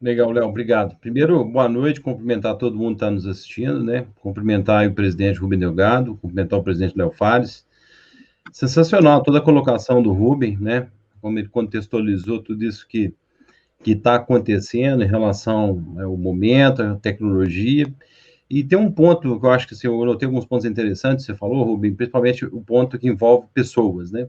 Legal, Léo, obrigado. Primeiro, boa noite, cumprimentar todo mundo que está nos assistindo, né? Cumprimentar aí o presidente Rubem Delgado, cumprimentar o presidente Léo Fares. Sensacional toda a colocação do Rubem, né? Como ele contextualizou tudo isso que está acontecendo em relação ao momento, à tecnologia. E tem um ponto que eu acho que assim, eu notei alguns pontos interessantes, você falou, Rubem, principalmente o ponto que envolve pessoas, né?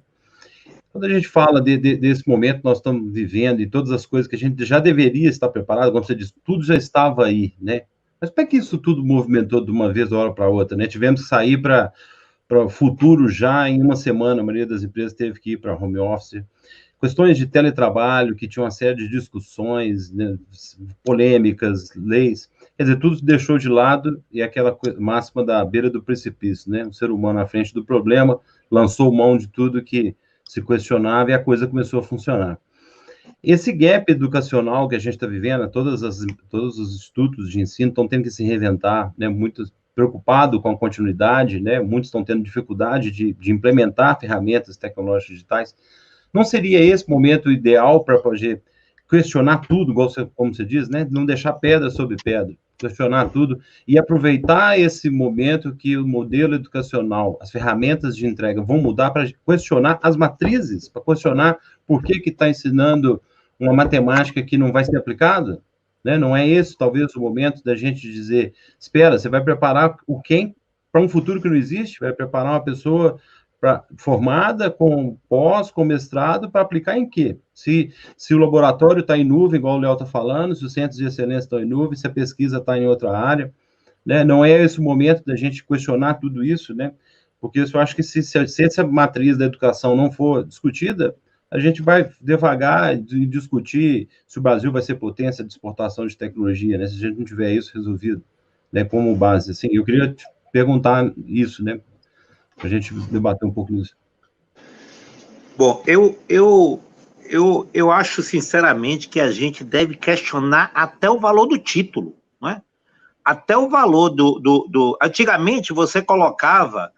Quando a gente fala desse momento que nós estamos vivendo e todas as coisas que a gente já deveria estar preparado, como você disse, tudo já estava aí, né? Mas como é que isso tudo movimentou de uma vez, de uma hora para outra, né? Tivemos que sair para o futuro já em uma semana, a maioria das empresas teve que ir para home office. Questões de teletrabalho, que tinha uma série de discussões, né, polêmicas, leis, quer dizer, tudo deixou de lado e aquela máxima da beira do precipício, né? O ser humano à frente do problema lançou mão de tudo que se questionava e a coisa começou a funcionar. Esse gap educacional que a gente está vivendo, todos os institutos de ensino estão tendo que se reinventar, né? Muitos preocupados com a continuidade, né? Muitos estão tendo dificuldade de implementar ferramentas tecnológicas digitais. Não seria esse momento ideal para poder questionar tudo, como você diz, né? Não deixar pedra sobre pedra, questionar tudo e aproveitar esse momento que o modelo educacional, as ferramentas de entrega vão mudar para questionar as matrizes, para questionar por que está ensinando uma matemática que não vai ser aplicada, né? Não é esse, talvez, o momento da gente dizer, espera, você vai preparar o quem para um futuro que não existe? Vai preparar uma pessoa formada com pós, com mestrado, para aplicar em quê? Se o laboratório está em nuvem, igual o Léo está falando, se os centros de excelência estão em nuvem, se a pesquisa está em outra área, né? Não é esse o momento da gente questionar tudo isso, né? Porque eu acho que se essa matriz da educação não for discutida, a gente vai devagar e discutir se o Brasil vai ser potência de exportação de tecnologia, né? Se a gente não tiver isso resolvido, né, como base. Assim, eu queria te perguntar isso, né? Para a gente debater um pouco nisso. Bom, eu acho sinceramente que a gente deve questionar até o valor do título, não é? Até o valor do... Antigamente você colocava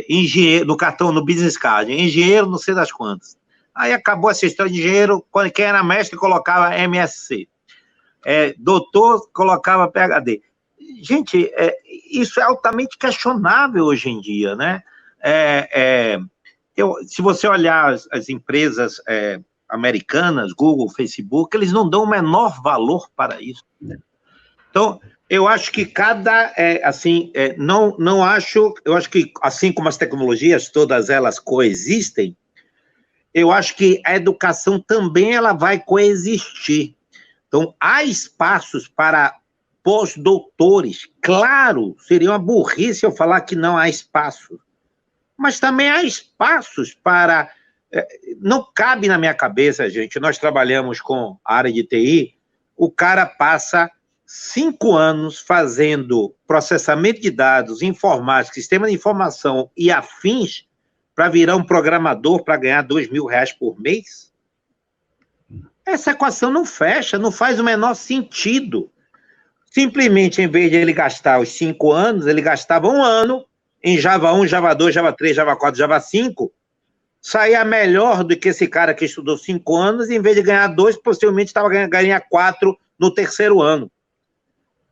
engenheiro no cartão, no business card, engenheiro não sei das quantas. Aí acabou essa história de engenheiro, quem era mestre colocava MSc. Doutor colocava PhD. Gente, isso é altamente questionável hoje em dia, né? Se você olhar as empresas americanas, Google, Facebook, eles não dão o menor valor para isso. Então, eu acho que eu acho que assim como as tecnologias, todas elas coexistem, eu acho que a educação também ela vai coexistir. Então, há espaços para pós-doutores. Claro, seria uma burrice eu falar que não há espaço. Mas também há espaços para... Não cabe na minha cabeça, gente, nós trabalhamos com a área de TI, o cara passa 5 anos fazendo processamento de dados, informática, sistema de informação e afins para virar um programador para ganhar R$2.000 por mês? Essa equação não fecha, não faz o menor sentido. Simplesmente, em vez de ele gastar os 5 anos, ele gastava 1 ano em Java 1, Java 2, Java 3, Java 4, Java 5, saía melhor do que esse cara que estudou 5 anos, e em vez de ganhar 2, possivelmente estava ganhando 4 no 3º ano.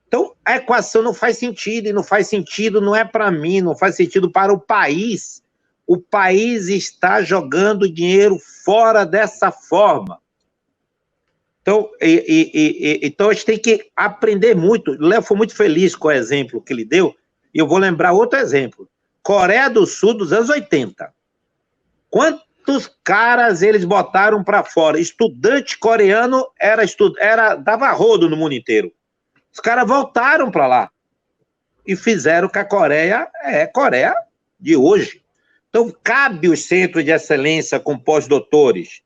Então, a equação não faz sentido, e não faz sentido, não é para mim, não faz sentido para o país. O país está jogando dinheiro fora dessa forma. Então, então a gente tem que aprender muito. O Léo foi muito feliz com o exemplo que ele deu, e eu vou lembrar outro exemplo. Coreia do Sul dos anos 80. Quantos caras eles botaram para fora? Estudante coreano dava rodo no mundo inteiro. Os caras voltaram para lá e fizeram que a Coreia Coreia de hoje. Então, cabe os centros de excelência com pós-doutores.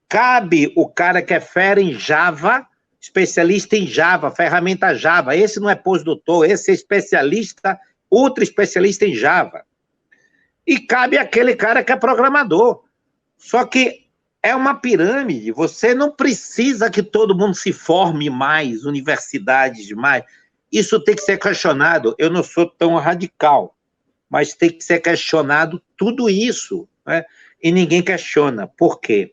Cabe o cara que é fera em Java, especialista em Java, ferramenta Java. Esse não é pós-doutor, esse é especialista, ultra especialista em Java. E cabe aquele cara que é programador. Só que é uma pirâmide. Você não precisa que todo mundo se forme mais, universidades mais. Isso tem que ser questionado. Eu não sou tão radical, mas tem que ser questionado tudo isso, né? E ninguém questiona. Por quê?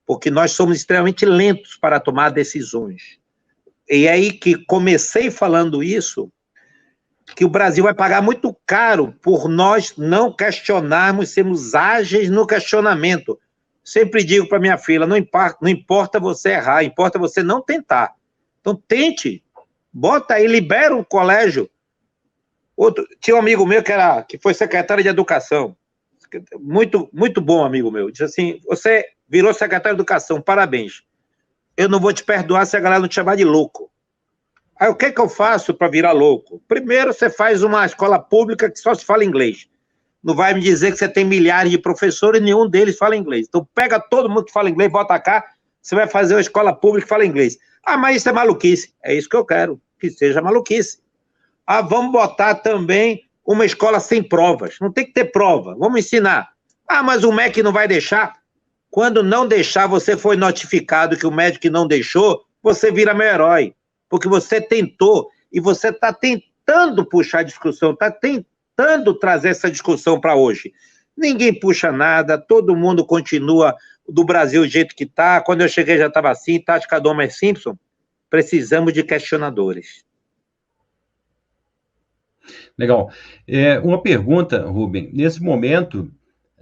Porque nós somos extremamente lentos para tomar decisões. e aí que comecei falando isso, que o Brasil vai pagar muito caro por nós não questionarmos, sermos ágeis no questionamento. Sempre digo para minha filha, não importa você errar, importa você não tentar. Então tente, bota aí, libera o colégio. Tinha um amigo meu que foi secretário de Educação, muito, muito bom amigo meu, disse assim, você virou secretário de Educação, parabéns. Eu não vou te perdoar se a galera não te chamar de louco. Aí o que eu faço para virar louco? Primeiro, você faz uma escola pública que só se fala inglês. Não vai me dizer que você tem milhares de professores e nenhum deles fala inglês. Então pega todo mundo que fala inglês, bota cá, você vai fazer uma escola pública que fala inglês. Ah, mas isso é maluquice. É isso que eu quero, que seja maluquice. Ah, vamos botar também uma escola sem provas. Não tem que ter prova, vamos ensinar. Ah, mas o MEC não vai deixar? Quando não deixar, você foi notificado que o médico não deixou, você vira meu herói. Porque você tentou, e você está tentando puxar a discussão, está tentando trazer essa discussão para hoje. Ninguém puxa nada, todo mundo continua do Brasil do jeito que está. Quando eu cheguei já estava assim, tática do Homer Simpson. Precisamos de questionadores. Legal. Uma pergunta, Rubem. Nesse momento,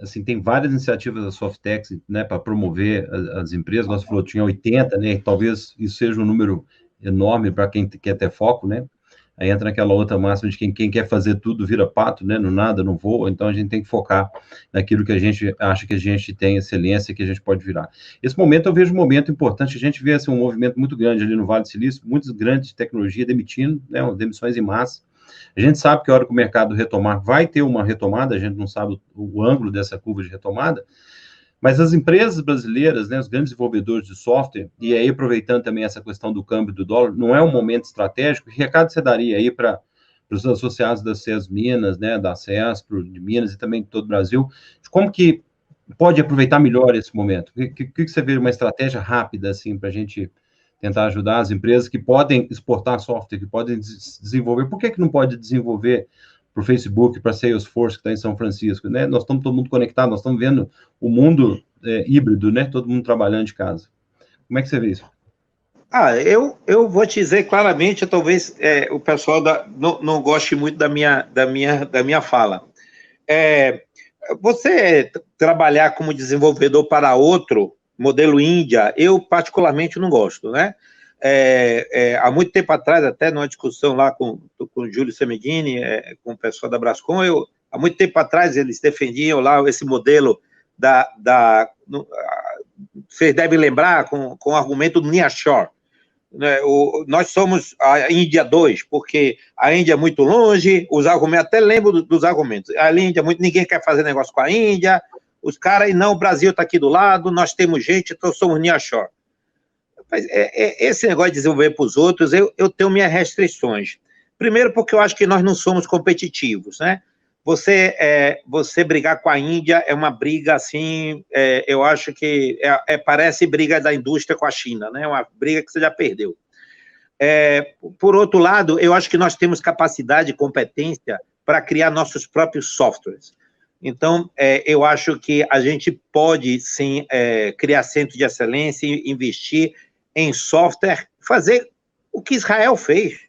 assim, tem várias iniciativas da Softex, né, para promover as empresas. Nós falou, tinha 80, né? Talvez isso seja um número enorme para quem quer ter foco, né? Aí entra naquela outra máxima de quem quer fazer tudo vira pato, né? No nada, não voa. Então a gente tem que focar naquilo que a gente acha que a gente tem excelência, que a gente pode virar. Esse momento eu vejo um momento importante. A gente vê assim, um movimento muito grande ali no Vale do Silício, muitos grandes de tecnologia demitindo, né? Demissões em massa. A gente sabe que a hora que o mercado retomar, vai ter uma retomada, a gente não sabe o ângulo dessa curva de retomada, mas as empresas brasileiras, né, os grandes desenvolvedores de software, e aí aproveitando também essa questão do câmbio do dólar, não é um momento estratégico, que recado você daria aí para os associados da CES Minas, né, da CESPRO, de Minas e também de todo o Brasil, de como que pode aproveitar melhor esse momento? O que você vê uma estratégia rápida, assim, para a gente tentar ajudar as empresas que podem exportar software, que podem desenvolver? Por que não pode desenvolver para o Facebook, para a Salesforce, que está em São Francisco, né? Nós estamos todo mundo conectado, nós estamos vendo o mundo híbrido, né? Todo mundo trabalhando de casa. Como é que você vê isso? Eu vou te dizer claramente, talvez o pessoal não goste muito da minha fala. Você trabalhar como desenvolvedor para outro, modelo Índia, eu particularmente não gosto, né? Há muito tempo atrás, até numa discussão lá com o Júlio Semeghini, com o pessoal da Brascom, há muito tempo atrás eles defendiam lá esse modelo vocês devem lembrar, com o argumento do Nearshore. Né? Nós somos a Índia 2, porque a Índia é muito longe, os argumentos, até lembro dos argumentos, a Índia, ninguém quer fazer negócio com a Índia, os caras, e não, o Brasil está aqui do lado, nós temos gente, então somos Nearshore. Mas esse negócio de desenvolver para os outros, eu tenho minhas restrições. Primeiro, porque eu acho que nós não somos competitivos, né? Você brigar com a Índia é uma briga, assim, eu acho que parece briga da indústria com a China, né? Uma briga que você já perdeu. Por outro lado, eu acho que nós temos capacidade e competência para criar nossos próprios softwares. Então, eu acho que a gente pode, sim, criar centro de excelência, investir em software, fazer o que Israel fez.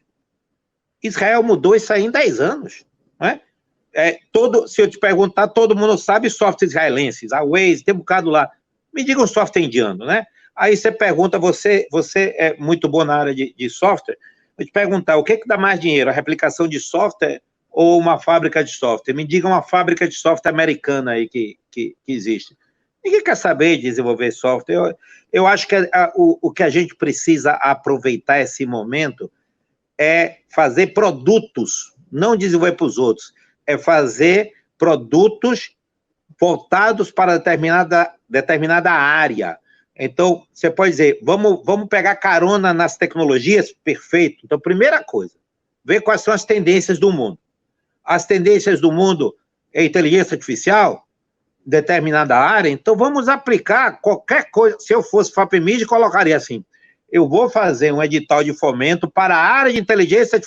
Israel mudou isso aí em 10 anos, né? Se eu te perguntar, todo mundo sabe software israelenses, a Waze, tem um bocado lá. Me diga um software indiano, né? Aí você pergunta, você é muito bom na área de software, eu te perguntar, o que dá mais dinheiro, a replicação de software ou uma fábrica de software? Me diga uma fábrica de software americana aí que existe. Ninguém quer saber de desenvolver software. Eu acho que o que a gente precisa aproveitar esse momento é fazer produtos, não desenvolver para os outros, é fazer produtos voltados para determinada área. Então, você pode dizer, vamos pegar carona nas tecnologias? Perfeito. Então, primeira coisa, ver quais são as tendências do mundo. As tendências do mundo é inteligência artificial, determinada área, então vamos aplicar qualquer coisa. Se eu fosse FAPEMIG, colocaria assim, eu vou fazer um edital de fomento para a área de inteligência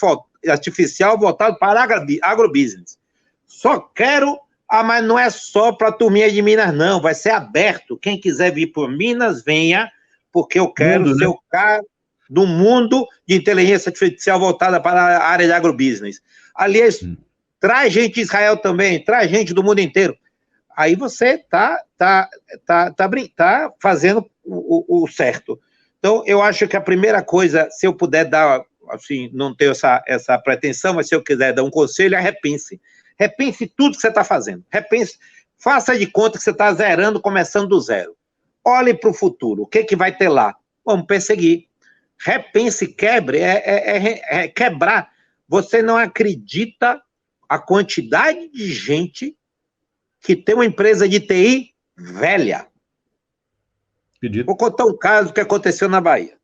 artificial voltado para agrobusiness. Só quero, mas não é só para a turminha de Minas, não, vai ser aberto. Quem quiser vir por Minas, venha, porque eu quero ser o cara. do mundo de inteligência artificial voltada para a área de agrobusiness. Aliás, traz gente de Israel também, traz gente do mundo inteiro. Aí você tá fazendo o certo. Então, eu acho que a primeira coisa, se eu puder dar, assim, não tenho essa pretensão, mas se eu quiser dar um conselho, é repense. Repense tudo que você está fazendo. Repense, faça de conta que você está zerando, começando do zero. Olhe para o futuro. O que vai ter lá? Vamos perseguir. Repense, quebre. É quebrar. Você não acredita a quantidade de gente que tem uma empresa de TI velha. Vou contar um caso que aconteceu na Bahia.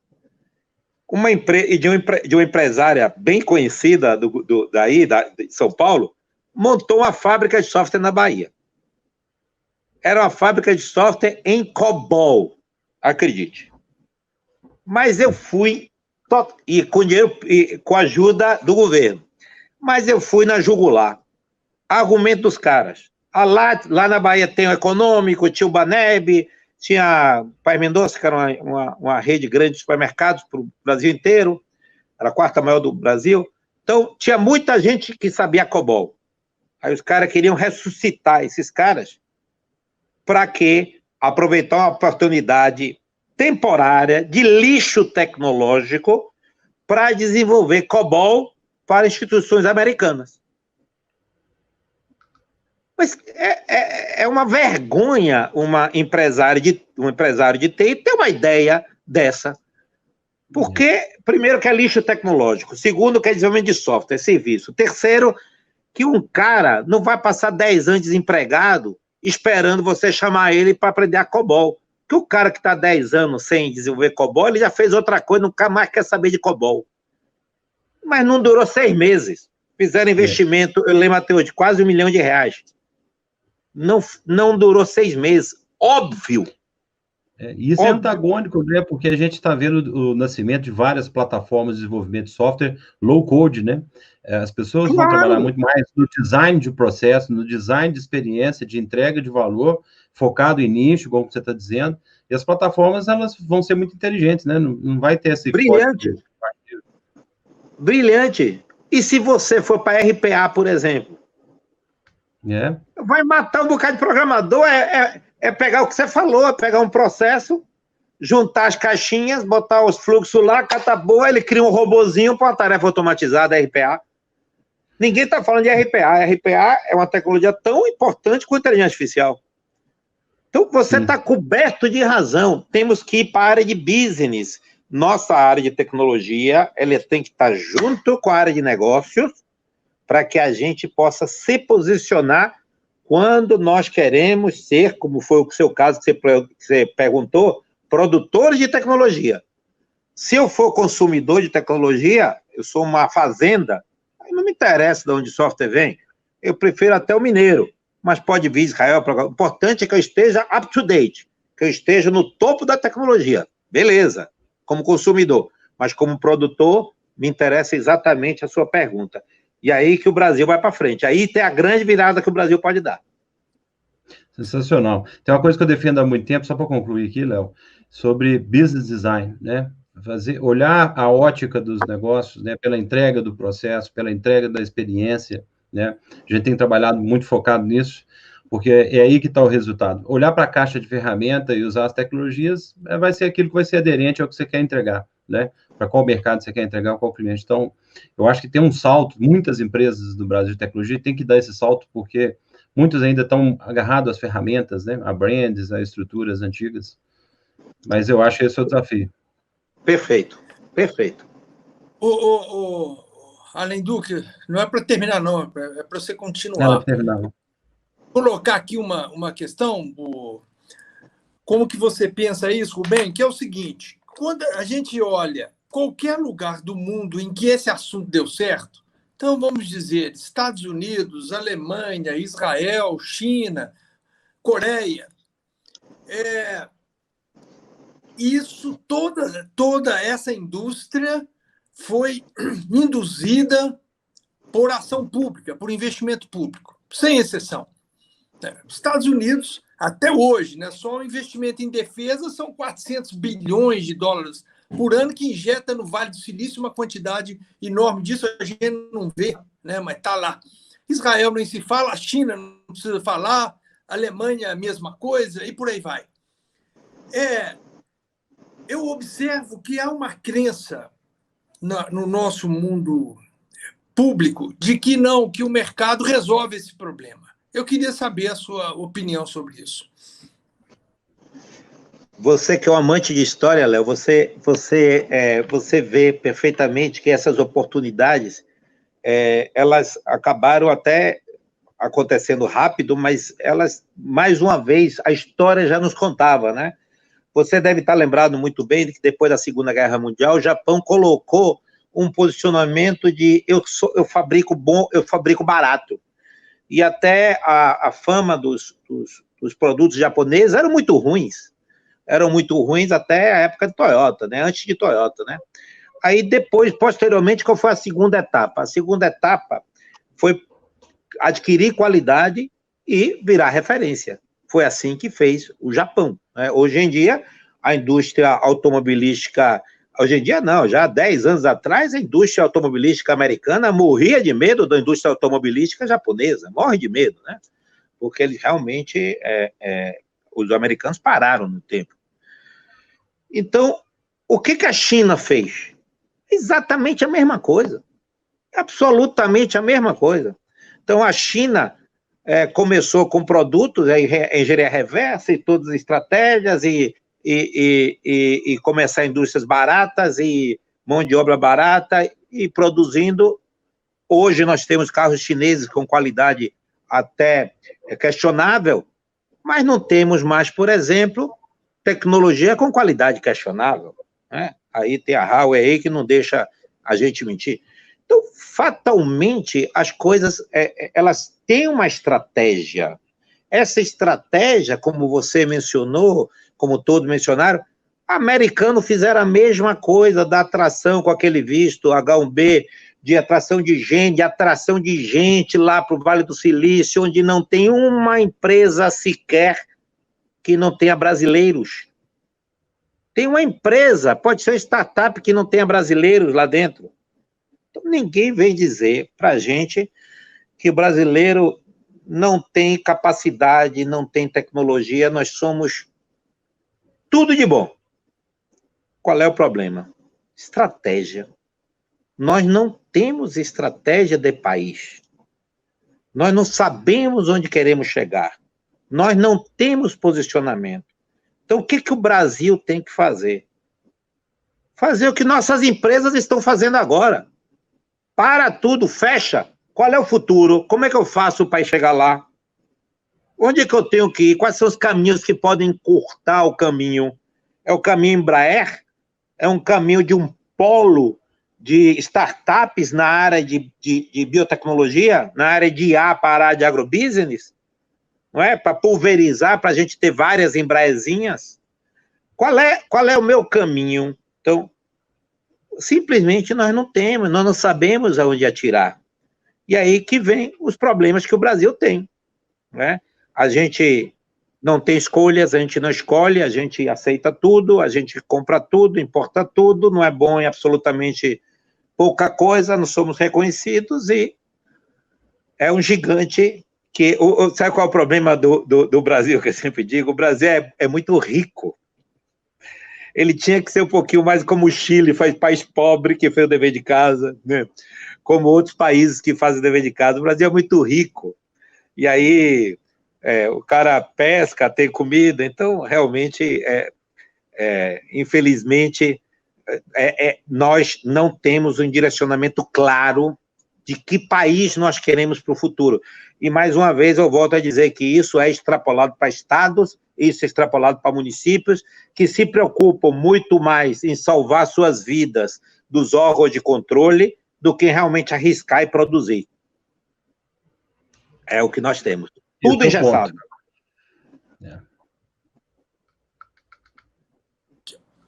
De uma empresária bem conhecida de São Paulo, montou uma fábrica de software na Bahia. Era uma fábrica de software em COBOL, acredite. Mas eu fui, e com dinheiro, e com a ajuda do governo, mas eu fui na jugular. Argumento dos caras. Lá na Bahia tem o Econômico, tinha o Baneb, tinha Pai Mendonça, que era uma rede grande de supermercados para o Brasil inteiro, era a quarta maior do Brasil. Então, tinha muita gente que sabia COBOL. Aí os caras queriam ressuscitar esses caras para que aproveitar uma oportunidade temporária de lixo tecnológico para desenvolver COBOL para instituições americanas. Mas é uma vergonha um empresário de TI ter uma ideia dessa. Porque, primeiro, que é lixo tecnológico. Segundo, que é desenvolvimento de software, serviço. Terceiro, que um cara não vai passar 10 anos desempregado esperando você chamar ele para aprender a COBOL. Porque o cara que está 10 anos sem desenvolver COBOL, ele já fez outra coisa, nunca mais quer saber de COBOL. Mas não durou 6 meses. Fizeram investimento, eu lembro até hoje, de quase R$1 milhão. Não durou 6 meses. Óbvio. Isso é antagônico, né? Porque a gente está vendo o nascimento de várias plataformas de desenvolvimento de software low-code, né? As pessoas vão trabalhar muito mais no design de processo, no design de experiência, de entrega de valor, focado em nicho, como você está dizendo, e as plataformas, elas vão ser muito inteligentes, né? Não vai ter esse... Brilhante. Brilhante. E se você for para RPA, por exemplo? Vai matar um bocado de programador, é pegar o que você falou, é pegar um processo, juntar as caixinhas, botar os fluxos lá, cataboa, ele cria um robozinho para uma tarefa automatizada, RPA. Ninguém está falando de RPA. RPA é uma tecnologia tão importante quanto a inteligência artificial. Então, você está coberto de razão. Temos que ir para a área de business. Nossa área de tecnologia, ela tem que estar junto com a área de negócios para que a gente possa se posicionar quando nós queremos ser, como foi o seu caso que você perguntou, produtores de tecnologia. Se eu for consumidor de tecnologia, eu sou uma fazenda, aí não me interessa de onde o software vem, eu prefiro até o mineiro, mas pode vir Israel. O importante é que eu esteja up to date, que eu esteja no topo da tecnologia. Beleza, como consumidor, mas como produtor, me interessa exatamente a sua pergunta. E aí que o Brasil vai para frente. Aí tem a grande virada que o Brasil pode dar. Sensacional. Tem uma coisa que eu defendo há muito tempo, só para concluir aqui, Léo, sobre business design, né? Olhar a ótica dos negócios, né? Pela entrega do processo, pela entrega da experiência, né? A gente tem trabalhado muito focado nisso, porque é aí que está o resultado. Olhar para a caixa de ferramenta e usar as tecnologias vai ser aquilo que vai ser aderente ao que você quer entregar, né? Para qual mercado você quer entregar, qual cliente. Então, eu acho que tem um salto, muitas empresas do Brasil de tecnologia têm que dar esse salto, porque muitos ainda estão agarrados às ferramentas, né? A brands, a estruturas antigas. Mas eu acho que esse é o desafio. Perfeito, perfeito. Além Duque, não é para terminar, não, é para você continuar. Não, é para terminar. Vou colocar aqui uma questão, como que você pensa isso, Rubem, que é o seguinte: quando a gente olha qualquer lugar do mundo em que esse assunto deu certo, então vamos dizer Estados Unidos, Alemanha, Israel, China, Coreia, toda essa indústria foi induzida por ação pública, por investimento público, sem exceção. Estados Unidos, até hoje, né, só o investimento em defesa são 400 bilhões de dólares por ano que injeta no Vale do Silício uma quantidade enorme disso, a gente não vê, né? Mas está lá. Israel nem se fala, a China não precisa falar, a Alemanha a mesma coisa, e por aí vai. Eu observo que há uma crença no nosso mundo público de que não, que o mercado resolve esse problema. Eu queria saber a sua opinião sobre isso. Você que é um amante de história, Léo, você vê perfeitamente que essas oportunidades, elas acabaram até acontecendo rápido, mas elas, mais uma vez, a história já nos contava, né? Você deve estar lembrado muito bem de que depois da Segunda Guerra Mundial, o Japão colocou um posicionamento de eu fabrico bom, eu fabrico barato. E até a fama dos produtos japoneses eram muito ruins até a época de Toyota, né? Antes de Toyota, né? Aí depois, posteriormente, qual foi a segunda etapa? A segunda etapa foi adquirir qualidade e virar referência. Foi assim que fez o Japão, né? Hoje em dia, a indústria automobilística, hoje em dia não, já há 10 anos atrás, a indústria automobilística americana morria de medo da indústria automobilística japonesa, morre de medo, né? Porque eles realmente, os americanos pararam no tempo. Então, o que a China fez? Exatamente a mesma coisa. Absolutamente a mesma coisa. Então, a China começou com produtos, engenharia reversa e todas as estratégias, e começar indústrias baratas e mão de obra barata, e produzindo. Hoje nós temos carros chineses com qualidade até questionável, mas não temos mais, por exemplo, tecnologia com qualidade questionável, né? Aí tem a Huawei que não deixa a gente mentir. Então, fatalmente, as coisas, elas têm uma estratégia. Essa estratégia, como você mencionou, como todos mencionaram, americanos fizeram a mesma coisa da atração com aquele visto H1B, de atração de gente lá para o Vale do Silício, onde não tem uma empresa sequer que não tenha brasileiros. Tem uma empresa, pode ser uma startup que não tenha brasileiros lá dentro. Então, ninguém vem dizer para a gente que o brasileiro não tem capacidade, não tem tecnologia, nós somos tudo de bom. Qual é o problema? Estratégia. Nós não temos estratégia de país. Nós não sabemos onde queremos chegar. Nós não temos posicionamento. Então, o que o Brasil tem que fazer? Fazer o que nossas empresas estão fazendo agora. Para tudo, fecha. Qual é o futuro? Como é que eu faço para chegar lá? Onde é que eu tenho que ir? Quais são os caminhos que podem encurtar o caminho? É o caminho Embraer? É um caminho de um polo de startups na área de biotecnologia, na área de IA para a área de agrobusiness? Não é? Para pulverizar, para a gente ter várias Embraerzinhas? Qual é o meu caminho? Então, simplesmente nós não sabemos aonde atirar. E aí que vem os problemas que o Brasil tem, né? A gente não tem escolhas, a gente não escolhe, a gente aceita tudo, a gente compra tudo, importa tudo, não é bom em absolutamente pouca coisa, não somos reconhecidos, e é um gigante que... Sabe qual é o problema do Brasil, que eu sempre digo? O Brasil é muito rico. Ele tinha que ser um pouquinho mais como o Chile, faz país pobre que fez o dever de casa, né? Como outros países que fazem o dever de casa. O Brasil é muito rico. E aí o cara pesca, tem comida. Então, realmente, infelizmente, nós não temos um direcionamento claro de que país nós queremos para o futuro. E, mais uma vez, eu volto a dizer que isso é extrapolado para estados, isso é extrapolado para municípios, que se preocupam muito mais em salvar suas vidas dos órgãos de controle do que realmente arriscar e produzir. É o que nós temos. Tudo engessado.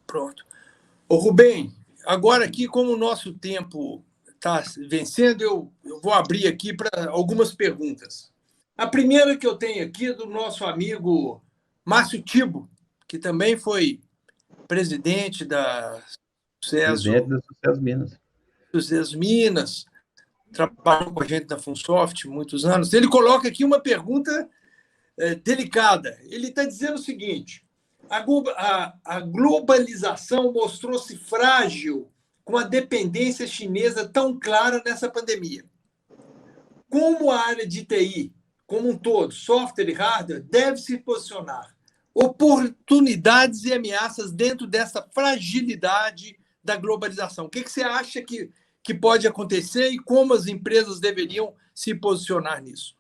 Pronto. Ô, Rubem, agora aqui, como o nosso tempo está vencendo, eu vou abrir aqui para algumas perguntas. A primeira que eu tenho aqui é do nosso amigo Márcio Tibo, que também foi presidente da presidente da Sucesso Minas. Sucesso Minas, trabalhou com a gente na Funsoft muitos anos. Ele coloca aqui uma pergunta delicada. Ele está dizendo o seguinte: a globalização mostrou-se frágil com a dependência chinesa tão clara nessa pandemia. Como a área de TI, como um todo, software e hardware, deve se posicionar? Oportunidades e ameaças dentro dessa fragilidade da globalização. O que você acha que pode acontecer e como as empresas deveriam se posicionar nisso?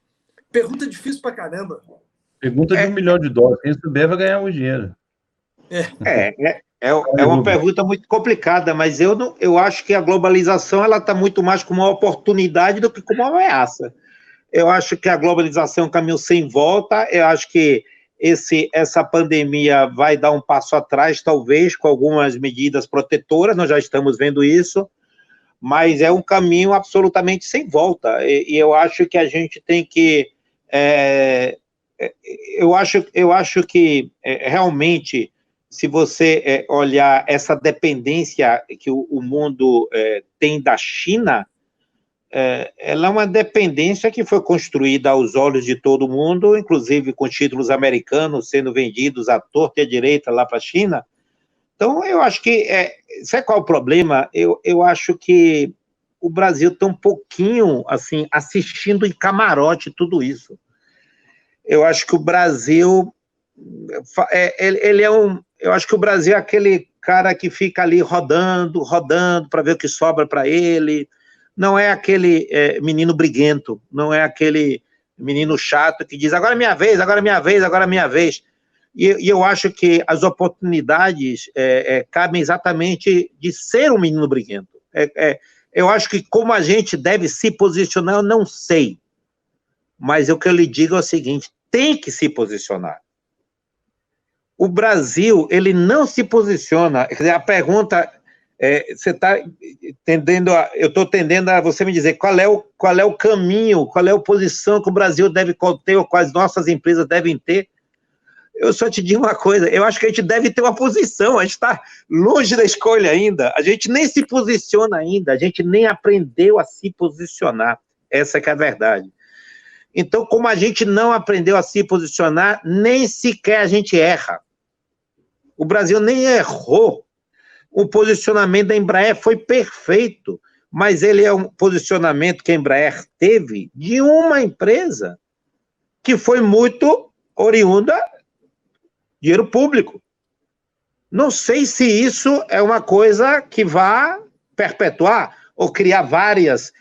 Pergunta difícil pra caramba. Pergunta de $1 milhão. Quem souber vai ganhar um dinheiro. É uma pergunta muito complicada, mas eu acho que a globalização ela está muito mais como uma oportunidade do que como uma ameaça. Eu acho que a globalização é um caminho sem volta. Eu acho que essa pandemia vai dar um passo atrás, talvez, com algumas medidas protetoras, nós já estamos vendo isso, mas é um caminho absolutamente sem volta. E eu acho que a gente tem que... eu acho que realmente, se você olhar essa dependência que o mundo tem da China, ela é uma dependência que foi construída aos olhos de todo mundo, inclusive com títulos americanos sendo vendidos à torta e à direita lá para a China. Então, eu acho que... sabe qual é o problema? Eu acho que o Brasil está um pouquinho, assim, assistindo em camarote tudo isso. Eu acho que o Brasil... eu acho que o Brasil é aquele cara que fica ali rodando para ver o que sobra para ele. Não é aquele menino briguento, não é aquele menino chato que diz agora é minha vez, agora é minha vez, agora é minha vez. E eu acho que as oportunidades cabem exatamente de ser um menino briguento. Eu acho que como a gente deve se posicionar, eu não sei. Mas o que eu lhe digo é o seguinte, tem que se posicionar. O Brasil, ele não se posiciona. Quer dizer, a pergunta... você está tendendo eu estou tendendo a você me dizer qual é o caminho, qual é a posição que o Brasil deve ter, ou quais nossas empresas devem ter. Eu só te digo uma coisa, eu acho que a gente deve ter uma posição, a gente está longe da escolha ainda, a gente nem se posiciona ainda, a gente nem aprendeu a se posicionar, essa que é a verdade. Então, como a gente não aprendeu a se posicionar, nem sequer a gente erra. O Brasil nem errou. O posicionamento da Embraer foi perfeito, mas ele é um posicionamento que a Embraer teve de uma empresa que foi muito oriunda dinheiro público. Não sei se isso é uma coisa que vá perpetuar ou criar várias,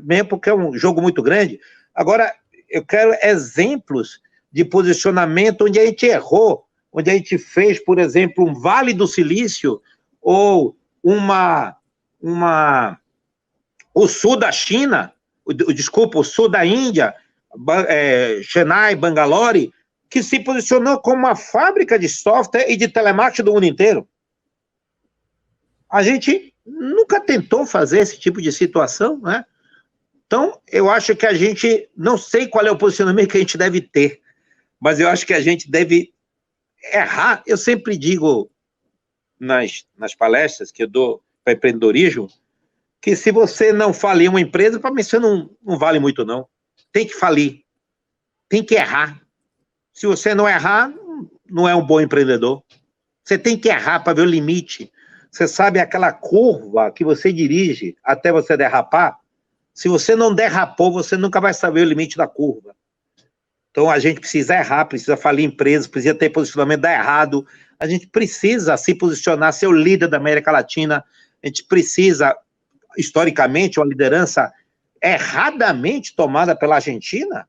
mesmo porque é um jogo muito grande. Agora, eu quero exemplos de posicionamento onde a gente errou, onde a gente fez, por exemplo, um Vale do Silício ou o sul da China, o sul da Índia, Chennai, Bangalore, que se posicionou como uma fábrica de software e de telemarketing do mundo inteiro. A gente nunca tentou fazer esse tipo de situação, né? Então, eu acho que a gente, não sei qual é o posicionamento que a gente deve ter, mas eu acho que a gente deve errar. Eu sempre digo nas palestras que eu dou para empreendedorismo, que se você não falir uma empresa, para mim você não vale muito, não. Tem que falir, tem que errar. Se você não errar, não é um bom empreendedor. Você tem que errar para ver o limite. Você sabe aquela curva que você dirige até você derrapar? Se você não derrapou, você nunca vai saber o limite da curva. Então, a gente precisa errar, precisa falir empresas, precisa ter posicionamento, dar errado. A gente precisa se posicionar, ser o líder da América Latina. A gente precisa, historicamente, uma liderança erradamente tomada pela Argentina.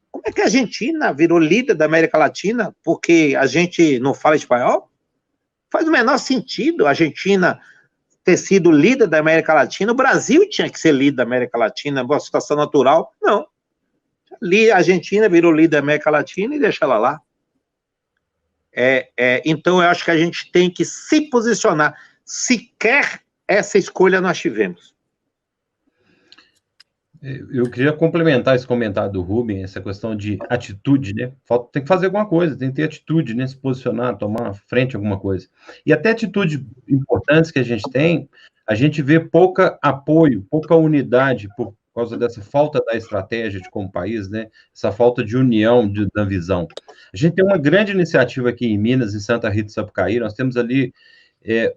Como é que a Argentina virou líder da América Latina porque a gente não fala espanhol? Faz o menor sentido a Argentina ter sido líder da América Latina. O Brasil tinha que ser líder da América Latina, uma situação natural. Não. A Argentina virou líder da América Latina e deixa ela lá. Então, eu acho que a gente tem que se posicionar. Sequer essa escolha nós tivemos. Eu queria complementar esse comentário do Rubem, essa questão de atitude, né? Tem que fazer alguma coisa, tem que ter atitude, né? Se posicionar, tomar frente a alguma coisa. E até atitudes importantes que a gente vê pouca apoio, pouca unidade por causa dessa falta da estratégia de como país, né? Essa falta de união da visão. A gente tem uma grande iniciativa aqui em Minas, em Santa Rita do Sapucaí, nós temos ali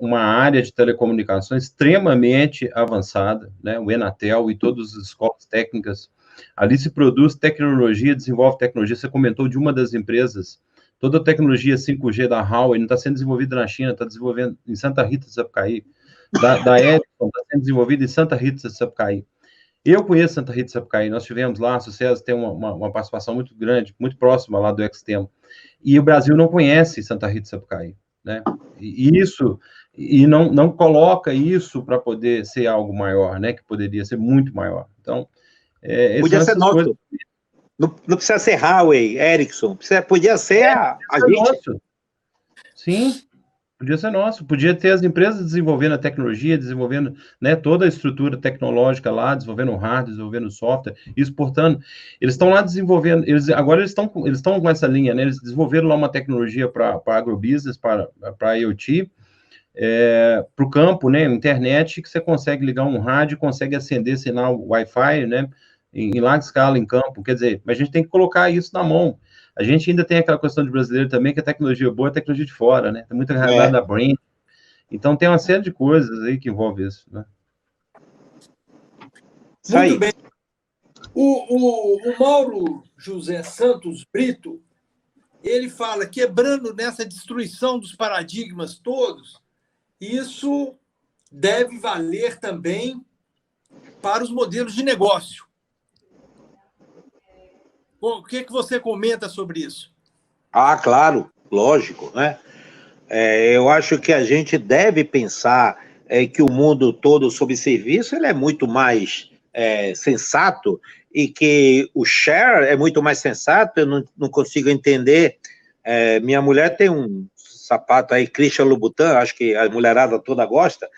uma área de telecomunicações extremamente avançada, né? O Enatel e todas as escolas técnicas. Ali se produz tecnologia, desenvolve tecnologia. Você comentou de uma das empresas, toda a tecnologia 5G da Huawei não está sendo desenvolvida na China, está desenvolvendo em Santa Rita do Sapucaí. Da Ericsson está sendo desenvolvida em Santa Rita do Sapucaí. Eu conheço Santa Rita do Sapucaí, nós tivemos lá, a Sucesso tem uma participação muito grande, muito próxima lá do Extremo. E o Brasil não conhece Santa Rita do Sapucaí, né? E não coloca isso para poder ser algo maior, né? Que poderia ser muito maior. Então, podia ser nosso. Coisas... Não precisa ser Huawei, Ericsson, podia ser a gente. Nosso. Sim, podia ser nosso. Podia ter as empresas desenvolvendo a tecnologia, desenvolvendo, né, toda a estrutura tecnológica lá, desenvolvendo hardware, desenvolvendo software, exportando. Eles estão lá desenvolvendo, agora eles estão com essa linha, né? Eles desenvolveram lá uma tecnologia para agrobusiness, para IoT, para o campo, né? Internet, que você consegue ligar um rádio, consegue acender sinal Wi-Fi, né? Em larga escala, em campo. Quer dizer, a gente tem que colocar isso na mão. A gente ainda tem aquela questão de brasileiro também, que a tecnologia boa é a tecnologia de fora, né? Tem muita realidade da brain. Então, tem uma série de coisas aí que envolve isso, né? Muito bem. O Mauro José Santos Brito, ele fala, quebrando nessa destruição dos paradigmas todos, isso deve valer também para os modelos de negócio. O que você comenta sobre isso? Claro, lógico, né? Eu acho que a gente deve pensar que o mundo todo sob serviço ele é muito mais sensato e que o share é muito mais sensato. Eu não consigo entender. Minha mulher tem um sapato aí, Christian Louboutin, acho que a mulherada toda gosta,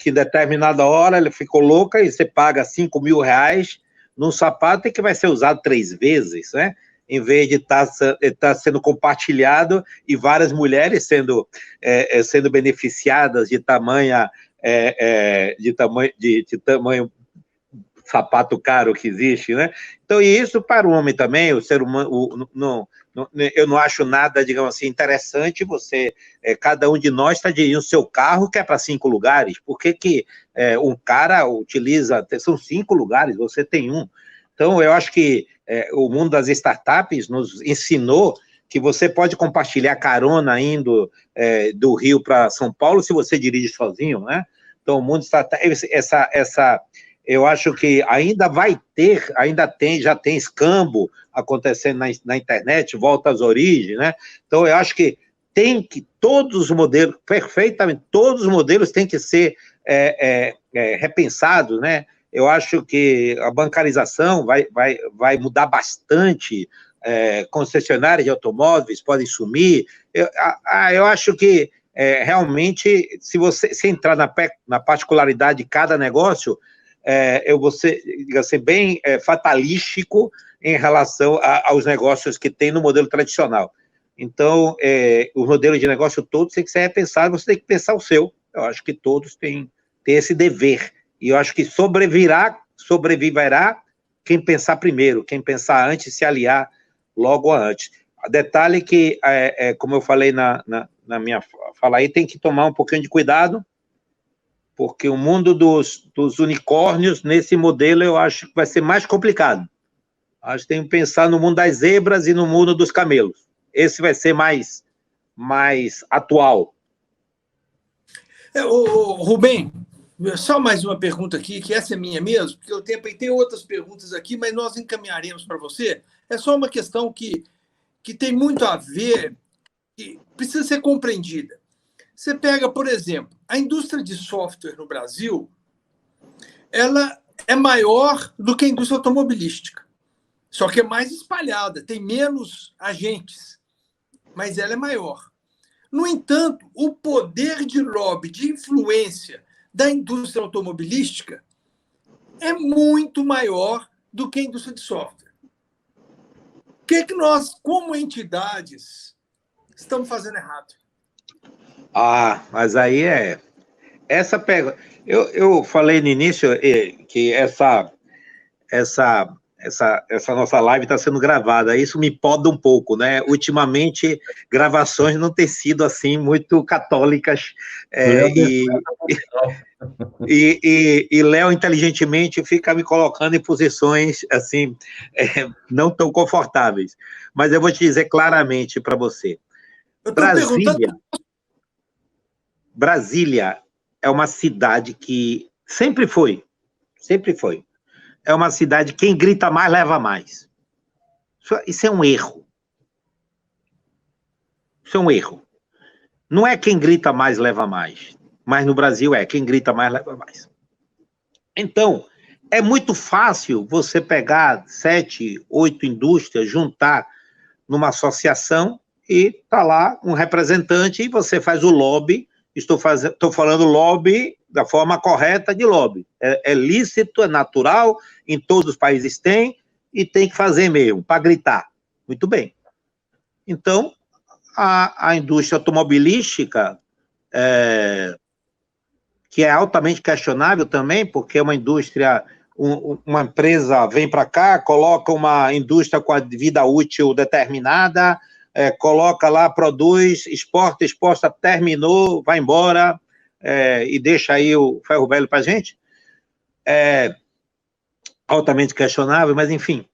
que em determinada hora ela ficou louca e você paga R$5.000 num sapato que vai ser usado 3 vezes, né? Em vez de estar sendo compartilhado e várias mulheres sendo beneficiadas de tamanho sapato caro que existe, né? Então, e isso para o homem também, o ser humano, eu não acho nada, digamos assim, interessante você, cada um de nós está dirigindo o seu carro que é para 5 lugares, por que um cara utiliza, são 5 lugares, você tem um. Então, eu acho que o mundo das startups nos ensinou que você pode compartilhar carona indo do Rio para São Paulo se você dirige sozinho, né? Então, o mundo está eu acho que já tem escambo acontecendo na internet, volta às origens, né? Então, eu acho que todos os modelos, perfeitamente, todos os modelos têm que ser repensados, né? Eu acho que a bancarização vai mudar bastante, concessionárias de automóveis podem sumir. Eu acho que, realmente, se você entrar na particularidade de cada negócio, eu vou ser bem fatalístico em relação aos negócios que tem no modelo tradicional. Então, os modelos de negócio todos têm que ser repensados, você tem que pensar o seu. Eu acho que todos têm esse dever. E eu acho que sobreviverá quem pensar primeiro, quem pensar antes, se aliar logo antes. Detalhe que, como eu falei na minha fala aí, tem que tomar um pouquinho de cuidado, porque o mundo dos unicórnios, nesse modelo, eu acho que vai ser mais complicado. Acho que tem que pensar no mundo das zebras e no mundo dos camelos. Esse vai ser mais atual. Rubem, só mais uma pergunta aqui, que essa é minha mesmo, porque eu tem outras perguntas aqui, mas nós encaminharemos para você. É só uma questão que tem muito a ver, que precisa ser compreendida. Você pega, por exemplo, a indústria de software no Brasil, ela é maior do que a indústria automobilística, só que é mais espalhada, tem menos agentes, mas ela é maior. No entanto, o poder de lobby, de influência da indústria automobilística é muito maior do que a indústria de software. O que é que nós, como entidades, estamos fazendo errado? Mas aí essa pega. Eu falei no início que essa nossa live está sendo gravada. Isso me poda um pouco, né? Ultimamente, gravações não têm sido assim muito católicas. E Léo, inteligentemente, fica me colocando em posições assim não tão confortáveis. Mas eu vou te dizer claramente para você. Brasília é uma cidade que sempre foi, é uma cidade, quem grita mais, leva mais. Isso é um erro. Isso é um erro. Não é quem grita mais, leva mais. Mas no Brasil quem grita mais, leva mais. Então, é muito fácil você pegar 7, 8 indústrias, juntar numa associação e tá lá um representante e você faz o lobby. Estou falando lobby da forma correta de lobby. É lícito, é natural, em todos os países tem, e tem que fazer mesmo, para gritar. Muito bem. Então, a indústria automobilística, que é altamente questionável também, porque é uma indústria, uma empresa vem para cá, coloca uma indústria com a vida útil determinada, coloca lá, produz, exporta, terminou, vai embora, e deixa aí o ferro velho para a gente. Altamente questionável, mas enfim,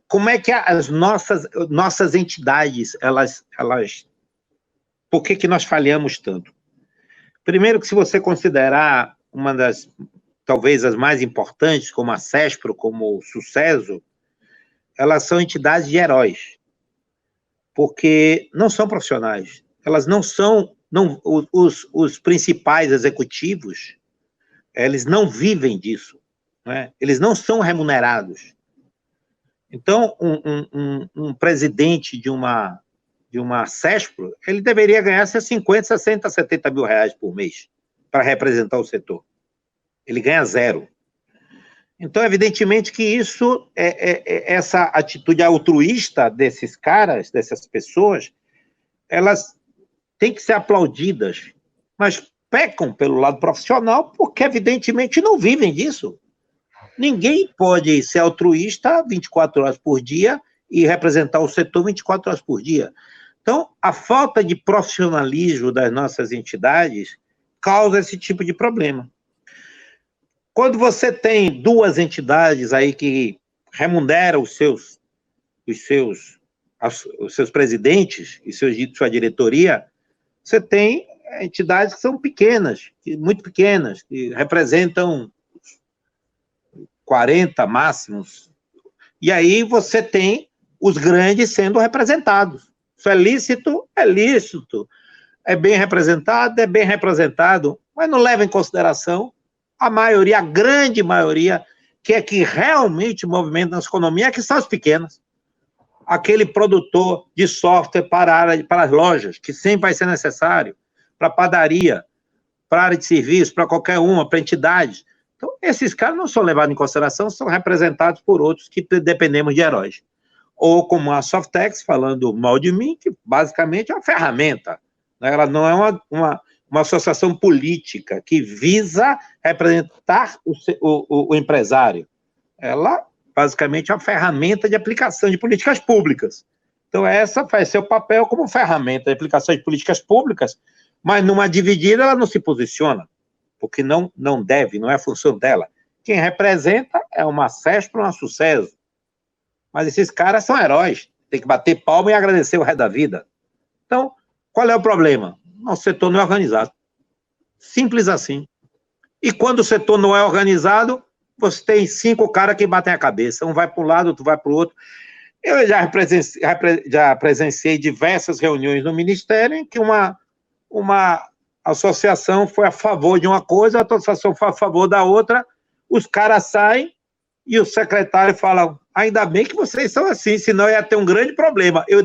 como é que as nossas entidades, elas por que nós falhamos tanto? Primeiro que se você considerar uma das, talvez as mais importantes, como a CESPRO, como o Sucesso, elas são entidades de heróis, porque não são profissionais, elas não são, os principais executivos, eles não vivem disso, né? Eles não são remunerados. Então, um presidente de uma CESPRO, ele deveria ganhar 50, 60, 70 mil reais por mês para representar o setor. Ele ganha 0. Então, evidentemente que isso, essa atitude altruísta desses caras, dessas pessoas, elas têm que ser aplaudidas, mas pecam pelo lado profissional porque, evidentemente, não vivem disso. Ninguém pode ser altruísta 24 horas por dia e representar o setor 24 horas por dia. Então, a falta de profissionalismo das nossas entidades causa esse tipo de problema. Quando você tem 2 entidades aí que remuneram os seus presidentes e sua diretoria, você tem entidades que são pequenas, muito pequenas, que representam 40 máximos. E aí você tem os grandes sendo representados. Isso é lícito? É lícito. É bem representado, mas não leva em consideração a maioria, a grande maioria, que realmente movimenta a nossa economia, que são as pequenas. Aquele produtor de software para as lojas, que sempre vai ser necessário, para a padaria, para a área de serviço, para qualquer uma, para entidades. Então, esses caras não são levados em consideração, são representados por outros que dependemos de heróis. Ou como a Softex, falando mal de mim, que basicamente é uma ferramenta. Né? Ela não é uma associação política que visa representar o empresário. Ela, basicamente, é uma ferramenta de aplicação de políticas públicas. Então, essa vai ser o papel como ferramenta de aplicação de políticas públicas, mas numa dividida ela não se posiciona, porque não deve, não é a função dela. Quem representa é uma CESPRO, uma Sucesso. Mas esses caras são heróis, tem que bater palma e agradecer o resto da vida. Então, qual é o problema? Nosso setor não é organizado. Simples assim. E quando o setor não é organizado, você tem 5 caras que batem a cabeça. Um vai para um lado, outro vai para o outro. Eu já presenciei diversas reuniões no Ministério em que uma associação foi a favor de uma coisa, a outra associação foi a favor da outra, os caras saem e o secretário fala, ainda bem que vocês são assim, senão ia ter um grande problema. Eu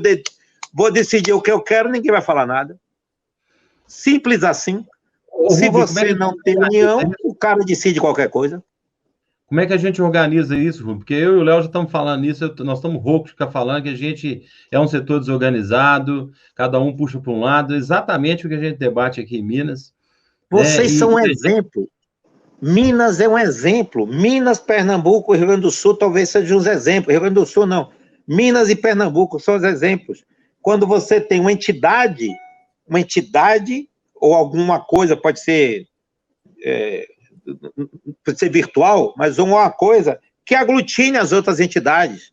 vou decidir o que eu quero, ninguém vai falar nada. Simples assim. Se você não tem união, o cara decide qualquer coisa. Como é que a gente organiza isso, Rubem? Porque eu e o Léo já estamos falando nisso, nós estamos roucos de ficar falando que a gente é um setor desorganizado, cada um puxa para um lado, exatamente o que a gente debate aqui em Minas. Vocês são um exemplo. Minas é um exemplo. Minas, Pernambuco, Rio Grande do Sul talvez sejam os exemplos. Rio Grande do Sul não. Minas e Pernambuco são os exemplos. Quando você tem uma entidade ou alguma coisa, pode ser virtual, mas uma coisa que aglutine as outras entidades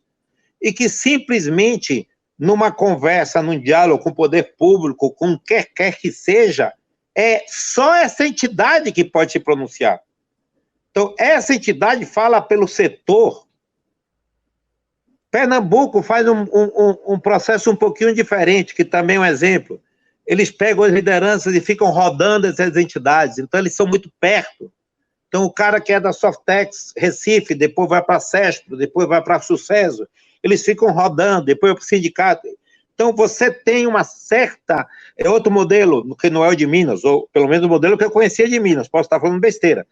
e que simplesmente, numa conversa, num diálogo com o poder público, com quer que seja, é só essa entidade que pode se pronunciar. Então, essa entidade fala pelo setor. Pernambuco faz um processo um pouquinho diferente, que também é um exemplo. Eles pegam as lideranças e ficam rodando essas entidades, então eles são muito perto. Então, o cara que é da Softex Recife, depois vai para a CESP, depois vai para a Sucesso, eles ficam rodando, depois para o sindicato. Então, você tem uma certa... É outro modelo, que não é o de Minas, ou pelo menos o modelo que eu conhecia de Minas, posso estar falando besteira.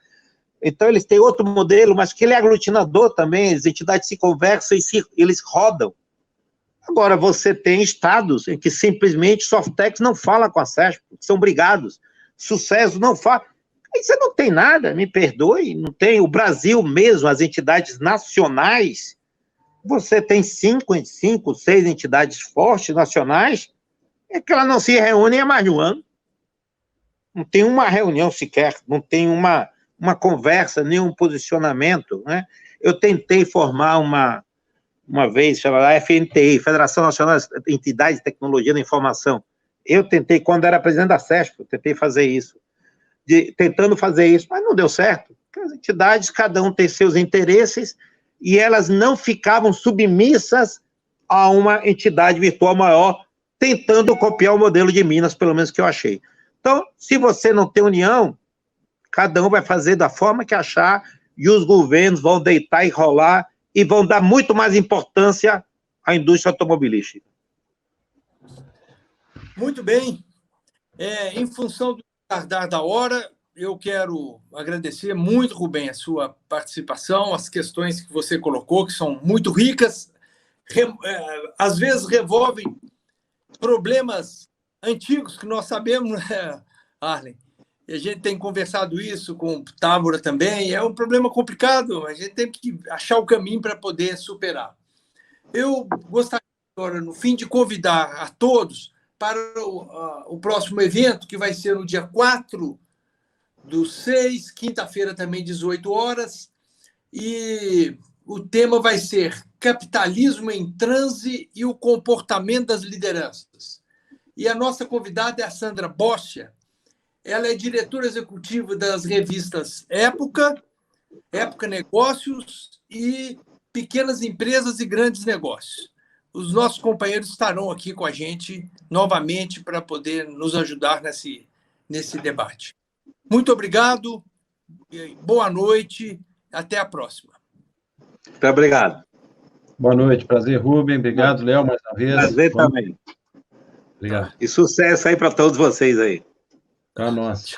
Então, eles têm outro modelo, mas que ele é aglutinador também, as entidades se conversam e eles rodam. Agora, você tem estados em que simplesmente Softex não fala com a CESP, são brigados, Sucesso não fala... Aí você não tem nada, me perdoe, não tem. O Brasil mesmo, as entidades nacionais, você tem 5, 6 entidades fortes nacionais, é que elas não se reúnem há mais de um ano. Não tem uma reunião sequer, não tem uma conversa, nenhum posicionamento, né? Eu tentei formar uma vez, chamada FNTI, Federação Nacional de Entidades de Tecnologia da Informação. Eu tentei, quando era presidente da CESP, eu tentei fazer isso. Tentando fazer isso, mas não deu certo. As entidades, cada um tem seus interesses, e elas não ficavam submissas a uma entidade virtual maior, tentando copiar o modelo de Minas, pelo menos que eu achei. Então, se você não tem união, cada um vai fazer da forma que achar, e os governos vão deitar e rolar, e vão dar muito mais importância à indústria automobilística. Muito bem. Em função do tardar da hora, eu quero agradecer muito, Rubem, a sua participação, as questões que você colocou, que são muito ricas, às vezes revolvem problemas antigos que nós sabemos, né, Arlen? E a gente tem conversado isso com o Távora também, é um problema complicado, a gente tem que achar o caminho para poder superar. Eu gostaria agora, no fim, de convidar a todos para o próximo evento, que vai ser no dia 4/6, quinta-feira também, 18 horas, e o tema vai ser Capitalismo em Transe e o Comportamento das Lideranças. E a nossa convidada é a Sandra Boscia. Ela é diretora executiva das revistas Época Negócios e Pequenas Empresas e Grandes Negócios. Os nossos companheiros estarão aqui com a gente novamente para poder nos ajudar nesse debate. Muito obrigado, boa noite, até a próxima. Muito obrigado. Boa noite, prazer, Rubem. Obrigado, Léo, mais uma vez. Prazer também. Obrigado. E sucesso aí para todos vocês aí. Para nós.